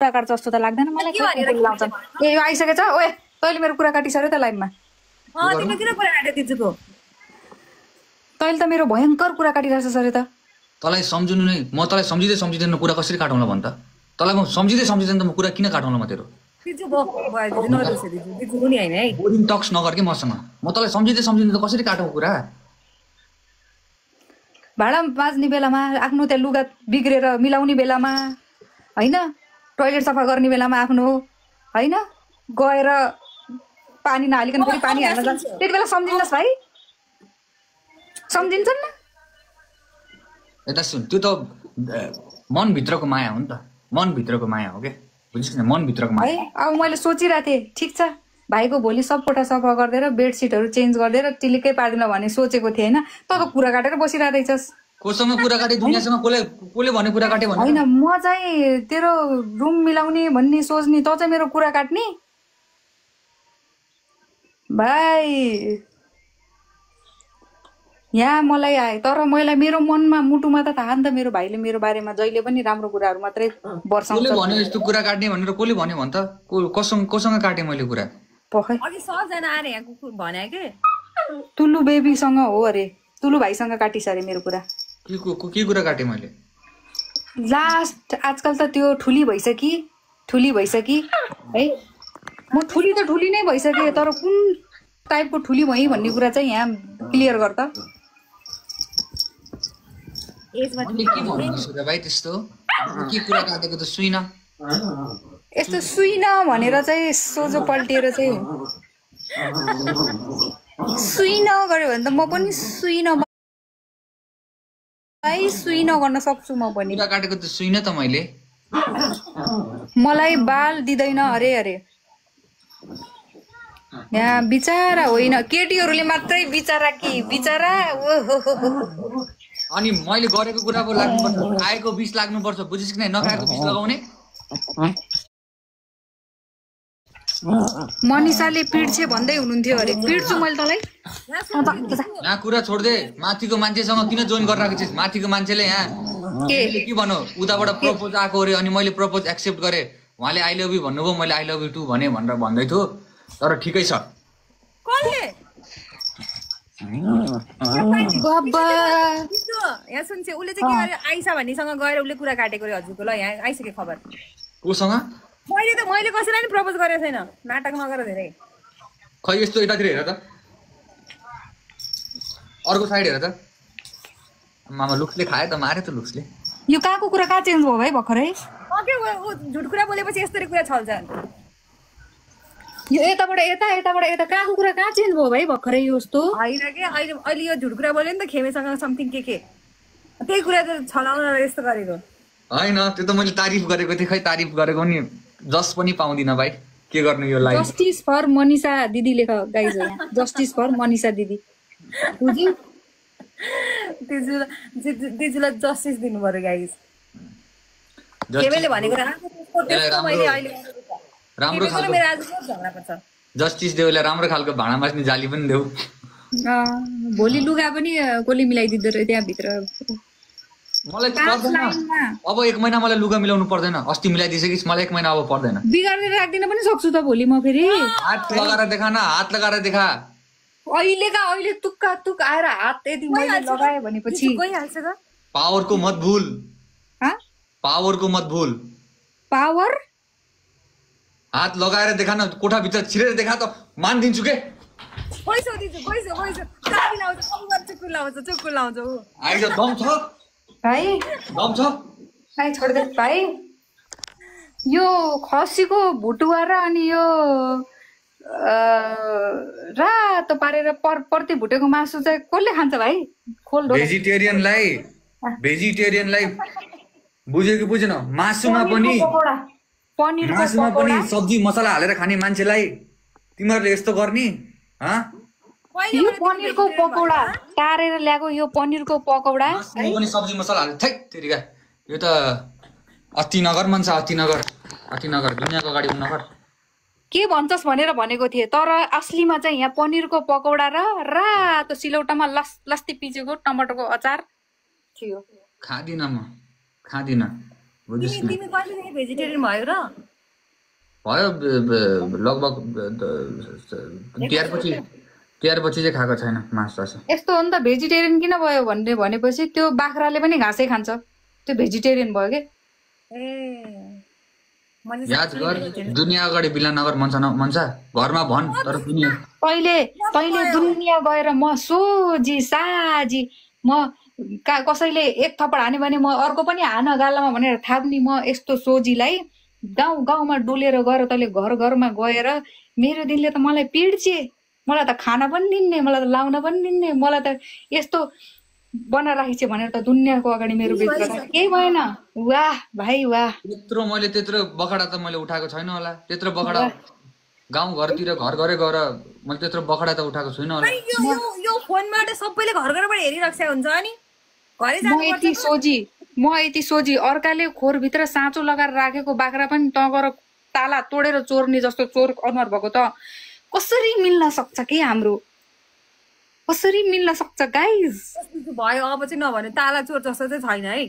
कुरा काट्छ जस्तो त लाग्दैन मलाई लाउँछन् ए यो आइसकेछ ओए तैँले मेरो कुरा काटिसक्यो त लाइभमा तिमीले किन कुरा काट्यो दिजुको तैँले त मेरो भयङ्कर कुरा काटिरहेछ सर त तँलाई सम्झिनु नै म तँलाई सम्झिँदैन कुरा कसरी काटौँला भन् त तँलाई म सम्झिँदैन त म कुरा किन काटौँला म तेरो दिजु दिजु पनि होइन है बोरिङ टक्स नगर के मसँग म तँलाई सम्झिँदैन त कसरी काटौँ कुरा भाडा बाँच्ने बेलामा आफ्नो त्यहाँ लुगा बिग्रेर मिलाउने बेलामा होइन टोइलेट सफा गर्ने बेलामा आफ्नो होइन गएर पानी नहालिकन फेरि पानी हाल्न जान्छ त्यति बेला सम्झिनुहोस् भाइ सम्झिन्छन् न यता सुन त्यो त मनभित्रको माया हो नि त मनभित्रको माया हो क्या बुझिस् न मनभित्रको माया है अब मैले सोचिरहेको थिएँ ठिक छ भाइको भोलि सब कोठा सफा गरिदिएर बेडसिटहरू चेन्ज गरिदिएर टिलिक्कै पारिदिन भन्ने सोचेको थिएँ होइन त कुरा काटेर बसिरहेछस् कोसँग कुरा काटे दुनियाँसँग कसले भने कुरा काटे भने होइन म चाहिँ तेरो रुम मिलाउने भन्ने सोच्ने त चाहिँ मेरो कुरा काट्ने भाइ यहाँ मलाई आए तर मलाई मेरो मनमा मुटुमा त थाहा नि त मेरो भाइले मेरो बारेमा जहिले पनि राम्रो कुराहरू मात्रै वर्षाउँछ कसले भन्यो यस्तो कुरा काट्ने भनेर कसले भन्यो भन् त कोसँग काटे मैले कुरा पखै अघि सबजना आएर यहाँ भने के तुलु बेबीसँग हो अरे तुलु भाइसँग काटिस अरे मेरो कुरा के कुरा काटेँ मैले लास्ट आजकल त त्यो ठुली भइसकि है म ठुली त ठुली नै भइसकेँ तर कुन टाइपको ठुली भएँ भन्ने कुरा चाहिँ यहाँ क्लियर गर त भाइ त्यस्तो के कुरा काटेको त सुइन यस्तो सुइन भनेर चाहिँ सोझो पल्टिएर चाहिँ सुइन गऱ्यो भने त म पनि सुइन गर्न सक्छु म पनि कुरा काटेको त सुइन त मैले मलाई बाल दिँदैन अरे यहाँ बिचारा होइन केटीहरूले मात्रै बिचारा कि बिचारा अनि मैले गरेको कुरा पो लाग्नुपर्छ आएको बिस लाग्नुपर्छ बुझिस् कि नखाएको बिस लगाउने मनिषाले पिड्छे भन्दै हुनुहुन्थ्यो अरे पिड्छु मैले तँलाई यहाँ कुरा छोड्दे माथिको मान्छेसँग किन जोइन गरिरहेको छिस् माथिको मान्छेले यहाँ के भनौँ उताबाट प्रपोज आएको अरे अनि मैले प्रपोज एक्सेप्ट गरेँ उहाँले आई लभ यु भन्नुभयो मैले आई लभ यु टु भने भनेर भन्दै थियो तर ठिकै छ यहाँ सुन्छ उसले चाहिँ के गर्यो आइसा भन्नेसँग गएर उसले कुरा काटेको अरे हजुरको ल यहाँ आइसक्यो खबर कोसँग मैले कसैलाई नि प्रपोज गरेको छैन नाटक नगर धेरै खै यस्तो यतातिर हेर त अर्को साइड हेर त मामा लुक्सले खायो त मारे त लुक्सले यो कहाँको कुरा कहाँ चेन्ज भयो भाइ भर्खरै झुट कुरा बोलेपछि यस्तरी कुरा छल्छ यो यताबाट यता कहाँको कुरा कहाँ चेन्ज भयो भाइ भर्खरै यो यस्तो होइन कि अहिले यो झुट कुरा बोल्यो नि त खेमेसँग समथिङ के त्यही कुरा त छलाउन यस्तो गरेको होइन त्यो त मैले तारिफ गरेको थिएँ खै तारिफ गरेको नि जस पनि पाउँदिनँ भाइ के गर्नु यो लाइफ जस्टिस फर मनिषा दिदी लेख गाइज यहाँ जस्टिस फर मनिषा दिदी बुझ्यौ दिजुलाई जस्टिस दिनु पर्यो गाइज खेमेले भनेको राम्रो खालको जस्टिस देउलाई राम्रो खालको भाँडा माझ्ने जाली पनि देऊ भोलि लुगा पनि कसले मिलाइदिँदो रहेछ त्यहाँभित्र मलाई पर्दैन अब 1 महिना मलाई लुगा मिलाउनु पर्दैन अस्ति मिलाइदिइसकिस् मलाई 1 महिना अब पर्दैन बिगारेर राख्दिन पनि सक्छु त भोलि म फेरि हात लगाएर देखा न हात लगाएर देखा अहिले तुक्क आएर हात यदि मैले लगाए भनेपछि गइहाल्छ त पावरको मत भूल पावर हात लगाएर देखा न कोठा भित्र छिरेर देखा त मान्दिन्छु के पैसा चाबी लाउँछ चुक्कु लाउँछ आइज दम छ भाइ भाइ छोड्दे भाइ यो खसीको भुटुवा र अनि यो रातो पारेर पर्ती भुटेको मासु चाहिँ कसले खान्छ भाइ खोल भेजिटेरियनलाई बुझ्यो कि बुझेन मासुमा पनि सब्जी मसला हालेर खाने मान्छेलाई तिमीहरूले यस्तो गर्ने यो पनिरको पकौडा तारेर ल्याएको यो पनिरको पकौडा पनि सब्जी मसला हालेर थै तेरिका यो त अतिनगर मन छ अतिनगर दुनियाँको अगाडि नगर के भन्छस् भनेर भनेको थिएँ तर असलीमा चाहिँ यहाँ पनिरको पकौडा र रातो सिलौटामा लस्ती पिसेको टमाटरको अचार थियो खादिनँ बुझिस् नि तिमी कहिलेदेखि भेजिटेरियन भयो र? भयो लगभग 13 पछि चाहिँ खाएको छैन मासु सासु। यस्तो हो नि त, भेजिटेरियन किन भयो भनेपछि त्यो बाख्राले पनि घाँसै खान्छ, त्यो भेजिटेरियन भयो के। याद गर दुनियाँ अगाडि बिला नगर मन्सा घरमा भन् तर दुनियाँ पहिले दुनियाँ गएर म सोझी साझी म कसैले एक थप्पड हान्यो भने म अर्को पनि हान गालामा भनेर थाप्ने म यस्तो सोझीलाई गाउँमा डुलेर गएर तैँले घरमा गएर मेरो दिनले त मलाई पिड्छे, मलाई त खान पनि दिन्ने, मलाई त लाउन पनि दिन्ने, मलाई त यस्तो बनाएर राखेको छ भनेर त दुनियाँको अगाडि मेरो बेच्दा केही भएन। वाह भाइ वाह। त्यत्रो बखडा त मैले उठाएको छैन होला, त्यत्रो बखडा गाउँ घरतिर घर घरै गएर मैले त्यत्रो बखडा त उठाएको छुइनँ होला। यो फोनबाट सबैले घरबाट हेरिराखेको हुन्छ अनि घरै म यति सोझी अर्काले खोरभित्र साँचो लगाएर राखेको बाख्रा पनि त गएर ताला तोडेर चोर्ने जस्तो चोर अनुहार भएको त कसरी मिल्न सक्छ के हाम्रो, कसरी मिल्न सक्छ गाइज? भयो अब चाहिँ नभने ताला चोर जस्तो चाहिँ छैन है।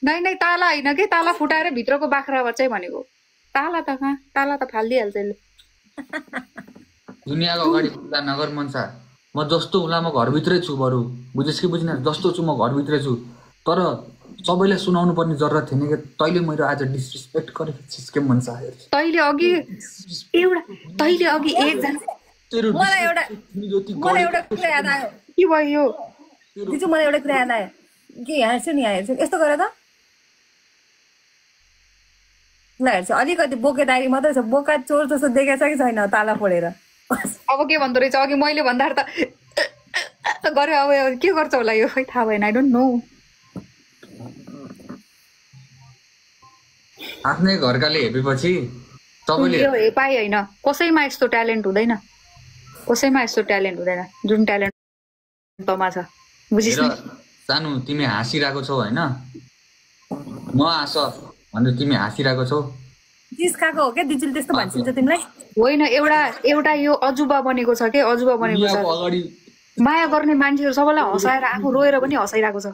नै ताला होइन के, ताला फुटाएर भित्रको बाख्रा चाहिँ भनेको, ताला त कहाँ, ताला त फालिदिइहाल्छ यसले। दुनियाँको अगाडि बिला नगर मन्सा, म जस्तो होला म घरभित्रै छु बरु, बुझेस् कि बुझिन? जस्तो छु म घरभित्रै छु, तर सबैलाई सुनाउनु पर्ने जरुरत थिएन कि तैँले मेरो आज डिसरेस्पेक्ट गरेको छिस् के मन्सा। तैँले अघि एकजना मलाई एउटा कुरा याद आयो। के भयो दिजु? मलाई एउटा कुरा याद आयो कि हेर्छु नि, हेर्छु यस्तो गर त ल, हेर्छु अलिकति बोकेदारी मात्रै छ, बोका चोर जस्तो देखेछ कि छैन ताला फोडेर? अब के भन्दो रहेछ, अघि मैले भन्दाखेरि त गरे, अब के गर्छ होला यो खै थाहा भएन, आई डोन्ट नो। आफ्नै घरकाले हेपेपछि सबैले हेपाइ होइन, कसैमा यस्तो ट्यालेन्ट हुँदैन, कसैमा यस्तो ट्यालेन्ट हुँदैन जुन ट्यालेन्ट तमा छ, बुझिस् नि? सानो तिमी हाँसिरहेको छौ होइन, नहाँस भनेर तिमी हाँसिरहेको छौ, जिस्काको हो क्या दिजुले त्यस्तो भन्छ तिमीलाई? होइन, एउटा यो अजुबा बनेको छ के, अजुबा बनेको छ। माया गर्ने मान्छेहरू सबैलाई हँसाएर आफू रोएर पनि हँसाइरहेको छ।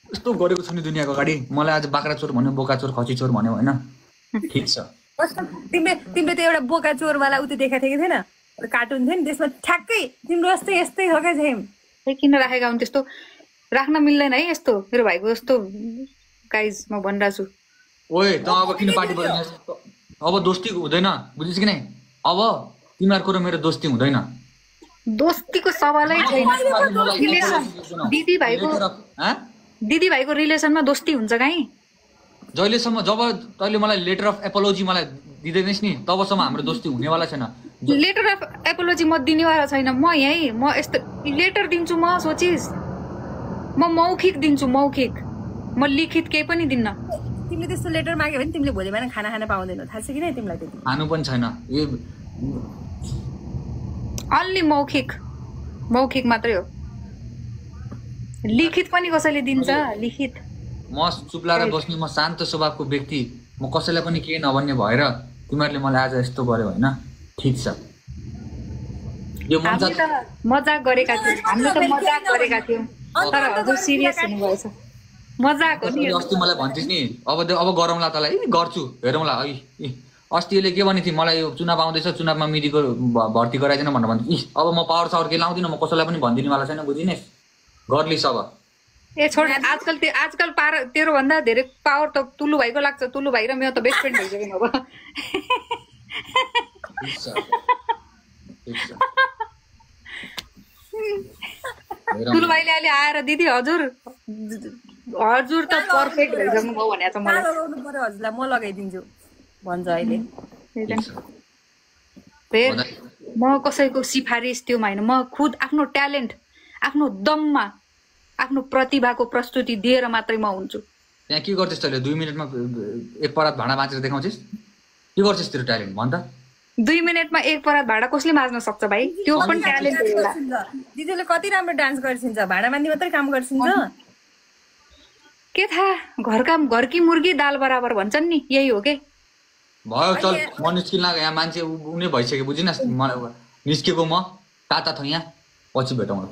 यस्तो गरेको छ नि दुनियाँको अगाडि। मलाई आज बाख्रा चोर भन्यो, बोका चोर, खसी चोर भन्यो होइन, ठिक छ। तिमीले त एउटा बोका चोरवाला उति देखाएको थियो कि थिएन, कार्टुन थियो नि, त्यसमा ठ्याक्कै तिम्रो जस्तै यस्तै हो क्या सेम। किन राखेका हुन् त्यस्तो? राख्न मिल्दैन है यस्तो, मेरो भाइको जस्तो। गाइज म भनिरहेको छु, ओए त अब किन पार्टी बजाउनु? अब दोस्ती हुँदैन, बुझिस् कि नै? अब तिमीहरूको र मेरो दोस्ती हुँदैन, दोस्तीको सवालै छैन। दिदी भाइको रिलेसनमा दोस्ती हुन्छ कहीँ? जहिलेसम्म जब तैँले मलाई लेटर अफ एपोलोजी मलाई दिँदैनस् नि तबसम्म हाम्रो दोस्ती हुनेवाला छैन। लेटर अफ एपोलोजी म दिनेवाला छैन। म यस्तो लेटर दिन्छु, म सोचिस् म मौखिक दिन्छु, मौखिक, म लिखित केही पनि दिन्न। तिमीले त्यस्तो लेटर माग्यो भने तिमीले भोलि बिहान खाना खान पाउँदैनौ, थाहा छ कि नै तिमीलाई? त्यति खानु पनि छैन, अन्ली मौखिक मात्रै हो, लिखित पनि कसैले दिन्छ? लिखित म चुप्लाएर बस्ने, म शान्त स्वभावको व्यक्ति, म कसैलाई पनि केही नभन्ने भएर तिमीहरूले मलाई आज यस्तो गर्यो होइन, ठिक छ। यो मजाक गरेका थियौँ, हामीले त मजाक गरेका थियौँ, तर हजुर सिरियस हुनुभएछ। मजाक हो नि। अस्ति मलाई भन्थिस् नि अब गरौँला तँलाई, गर्छु हेरौँला है। अस्ति यसले के भने थियो मलाई, यो चुनाव आउँदैछ, चुनावमा मिडिको भर्ती गराइदिन भनेर भन्थ्यो। अब म पावर सावर केही लाउँदिनँ, म कसैलाई पनि भनिदिनेवाला छैन, बुझिनेस्? गर्लिस् अब। छोड, आजकल तेरो भन्दा धेरै पावर त तुलु भाइको लाग्छ। तुलु भाइ र मेरो त बेस्ट फ्रेन्ड भइसक्यो अब। तुलु भाइले अहिले आएर दिदी हजुर त पर्फेक्ट भइसक्नु भयो भनेको छ मलाई। हजुरलाई म लगाइदिन्छु भन्छ अहिले। म कसैको सिफारिस त्यो होइन, म खुद आफ्नो ट्यालेन्ट, आफ्नो दममा, आफ्नो प्रतिभाको प्रस्तुति दिएर मात्रै म हुन्छु। त्यहाँ के गर्छस् तैँले? 2 मिनटमा एक परात भाँडा बाँचेर देखाउँछस्? के गर्छस् तेरो ट्यालेन्ट भन् त? 2 मिनटमा एक परात भाँडा कसले माझ्न सक्छ भाइ? त्यो पनि ट्यालेन्ट हो एउटा। दिदीले कति राम्रो डान्स गर्छिन्छ, भाँडा बाँध्ने मात्रै काम गर्छिन्छ। के थाहा, घरकी मुर्गी दाल बराबर भन्छन् नि, यही हो के? भयो, चल म निस्किन लाग्यो, यहाँ मान्छे उनी भइसक्यो, बुझिनस्? निस्केको म ताता छ यहाँ, पछि भेटौँ।